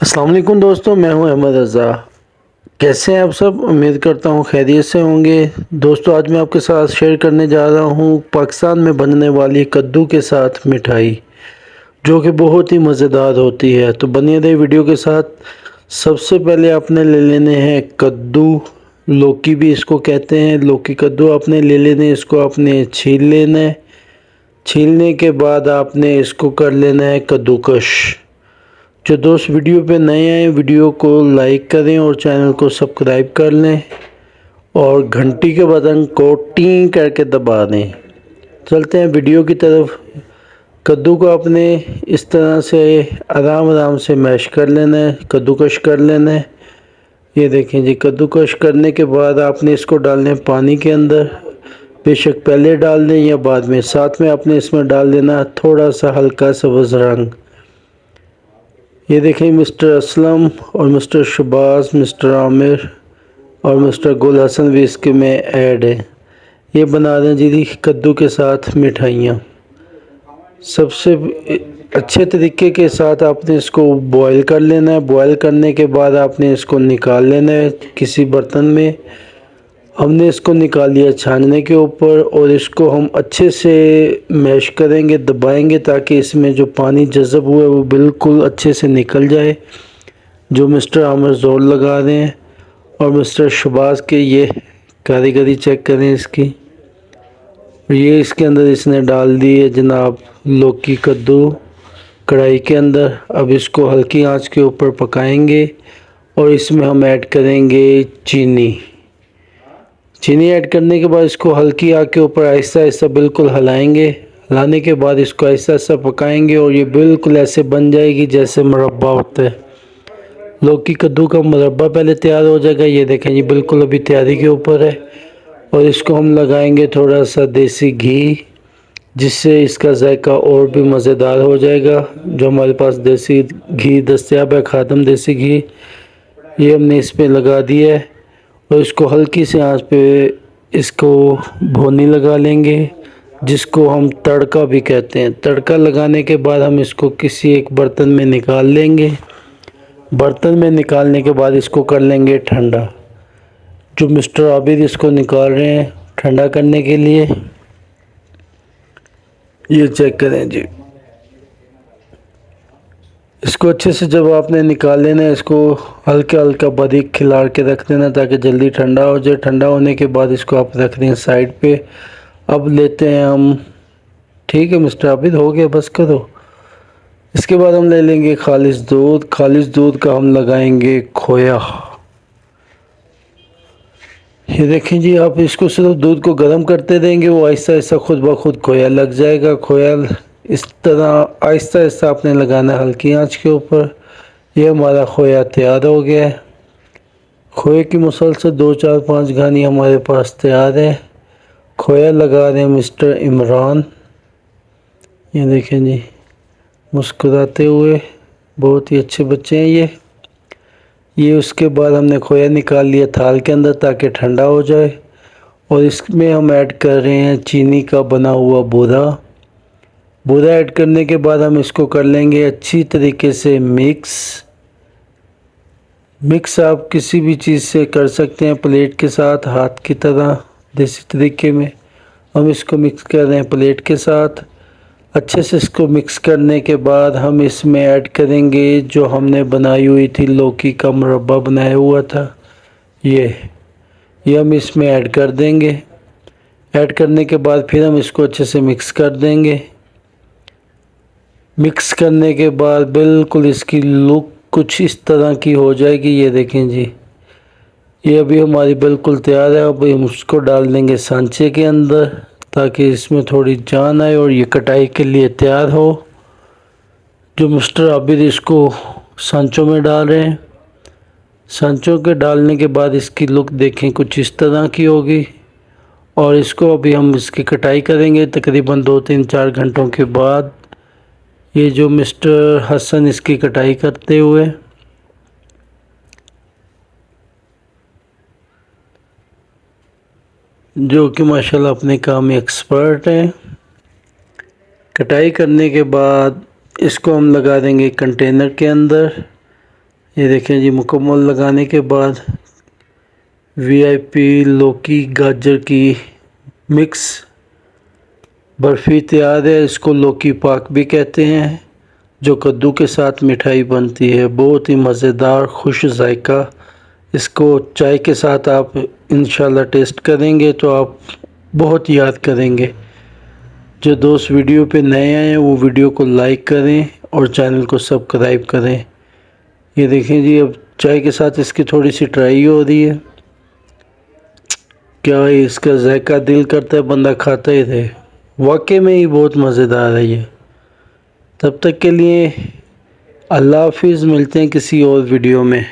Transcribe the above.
अस्सलाम वालेकुम दोस्तों, मैं हूं अहमद रज़ा। कैसे हैं आप सब? उम्मीद करता हूं खैरियत से होंगे। दोस्तों, आज मैं आपके साथ शेयर करने जा रहा हूं पाकिस्तान में बनने वाली कद्दू के साथ मिठाई, जो कि बहुत ही मज़ेदार होती है। तो बनिए रहिए वीडियो के साथ। सबसे पहले आपने ले लेने हैं कद्दू, लौकी भी इसको कहते हैं। लौकी कद्दू आपने ले लेने, इसको आपने छील लेना है। छीलने के बाद आपने इसको कर लेना है कद्दूकश। जो दोस्त वीडियो पे नए आए, वीडियो को लाइक करें और चैनल को सब्सक्राइब कर लें और घंटी के बटन को टी करके दबा दें। चलते हैं वीडियो की तरफ। कद्दू को आपने इस तरह से आराम आराम से मैश कर लेना है, कद्दूकश कर लेना है। ये देखें जी, कद्दूकश करने के बाद आपने इसको डालना है पानी के अंदर। बेशक पहले डाल दें या बाद में, साथ में आपने इसमें डाल देना थोड़ा सा हल्का सब्ज़ रंग। ये देखें, मिस्टर असलम और मिस्टर शबाज, मिस्टर आमिर और मिस्टर गुल हसन भी इसके में ऐड है। ये बना रहे हैं जी कद्दू के साथ मिठाइयाँ। सबसे अच्छे तरीके के साथ आपने इसको बॉईल कर लेना है। बॉईल करने के बाद आपने इसको निकाल लेना है किसी बर्तन में। हमने इसको निकाल लिया छानने के ऊपर और इसको हम अच्छे से मैश करेंगे, दबाएंगे, ताकि इसमें जो पानी जज़ब हुआ है वो बिल्कुल अच्छे से निकल जाए। जो मिस्टर आमिर जोर लगा रहे हैं और मिस्टर शबाज के, ये कारीगरी चेक करें इसकी। ये इसके अंदर इसने डाल दी है जनाब लौकी कद्दू कढ़ाई के अंदर। अब इसको हल्की आंच के ऊपर पकाएंगे और इसमें हम ऐड करेंगे चीनी। चीनी ऐड करने के बाद इसको हल्की आग के ऊपर आहिस्ता आहिस्ता बिल्कुल हिलाएंगे। हिलाने के बाद इसको आहिस्ता आहिस्ता पकाएंगे और ये बिल्कुल ऐसे बन जाएगी जैसे मुरब्बा होता है। लौकी कद्दू का मुरब्बा पहले तैयार हो जाएगा। ये देखें, ये बिल्कुल अभी तैयारी के ऊपर है। और इसको हम लगाएंगे थोड़ा सा देसी घी, जिससे इसका जायका और भी मज़ेदार हो जाएगा। जो हमारे पास देसी घी दस्तयाब है, खादम देसी घी, ये हमने इस पर लगा दिया है। और इसको हल्की से आंच पे इसको भुनी लगा लेंगे, जिसको हम तड़का भी कहते हैं। तड़का लगाने के बाद हम इसको किसी एक बर्तन में निकाल लेंगे। बर्तन में निकालने के बाद इसको कर लेंगे ठंडा। जो मिस्टर आबिद इसको निकाल रहे हैं ठंडा करने के लिए, ये चेक करें जी। इसको अच्छे से जब आपने निकाल लेना है, इसको हल्का हल्का बारीक खिला के रख देना ताकि जल्दी ठंडा हो जाए। ठंडा होने के बाद इसको आप रख दें साइड पे। अब लेते हैं हम, ठीक है मिस्टर आबिद, हो गया, बस करो। इसके बाद हम ले लेंगे खालिश दूध। खालिश दूध का हम लगाएंगे खोया। ये देखें जी, आप इसको सिर्फ दूध को गर्म करते रहेंगे, वो आहिस्ता आहिस्ता खुद ब खुद खोया लग जाएगा। खोया इस तरह आहिस्ता आहिस्ता आपने लगाना है हल्की आंच के ऊपर। ये हमारा खोया तैयार हो गया है। खोए की मुसलसल 2 4 5 घानी हमारे पास तैयार है। खोया लगा रहे हैं मिस्टर इमरान। ये देखें जी, मुस्कुराते हुए, बहुत ही अच्छे बच्चे हैं ये। उसके बाद हमने खोया निकाल लिया थाल के अंदर ताकि ठंडा हो जाए। और इसमें हम ऐड कर रहे हैं चीनी का बना हुआ बूरा। बूरा ऐड करने के बाद हम इसको कर लेंगे अच्छी तरीके से मिक्स आप किसी भी चीज़ से कर सकते हैं, प्लेट के साथ, हाथ की तरह देसी तरीके में। हम इसको मिक्स कर रहे हैं प्लेट के साथ। अच्छे से इसको मिक्स करने के बाद हम इसमें ऐड करेंगे जो हमने बनाई हुई थी लौकी का मुरब्बा बनाया हुआ था, ये हम इसमें ऐड कर देंगे। ऐड करने के बाद फिर हम इसको अच्छे से मिक्स कर देंगे। मिक्स करने के बाद बिल्कुल इसकी लुक कुछ इस तरह की हो जाएगी। ये देखें जी, ये अभी हमारी बिल्कुल तैयार है। अब हम उसको डाल देंगे सांचे के अंदर ताकि इसमें थोड़ी जान आए और ये कटाई के लिए तैयार हो। जो मिस्टर आबिद इसको सांचों में डाल रहे हैं। सांचों के डालने के बाद इसकी लुक देखें कुछ इस तरह की होगी। और इसको अभी हम इसकी कटाई करेंगे तकरीबन 2 3 4 घंटों के बाद। ये जो मिस्टर हसन इसकी कटाई करते हुए, जो कि माशाल्लाह अपने काम में एक्सपर्ट हैं। कटाई करने के बाद इसको हम लगा देंगे कंटेनर के अंदर ये देखें जी, मुकम्मल लगाने के बाद वीआईपी लौकी गाजर की मिक्स बर्फ़ी तैयार है। इसको लौकी पाक भी कहते हैं, जो कद्दू के साथ मिठाई बनती है। बहुत ही मज़ेदार खुश जायका। इसको चाय के साथ आप इंशाल्लाह टेस्ट करेंगे तो आप बहुत याद करेंगे। जो दोस्त वीडियो पे नए आए हैं वो वीडियो को लाइक करें और चैनल को सब्सक्राइब करें। ये देखें जी, अब चाय के साथ इसकी थोड़ी सी ट्राई हो रही है। क्या है, इसका जायका दिल करता है बंदा खाता ही रहे। वाकई में ही बहुत मज़ेदार है ये। तब तक के लिए अल्लाह हाफिज़, मिलते हैं किसी और वीडियो में।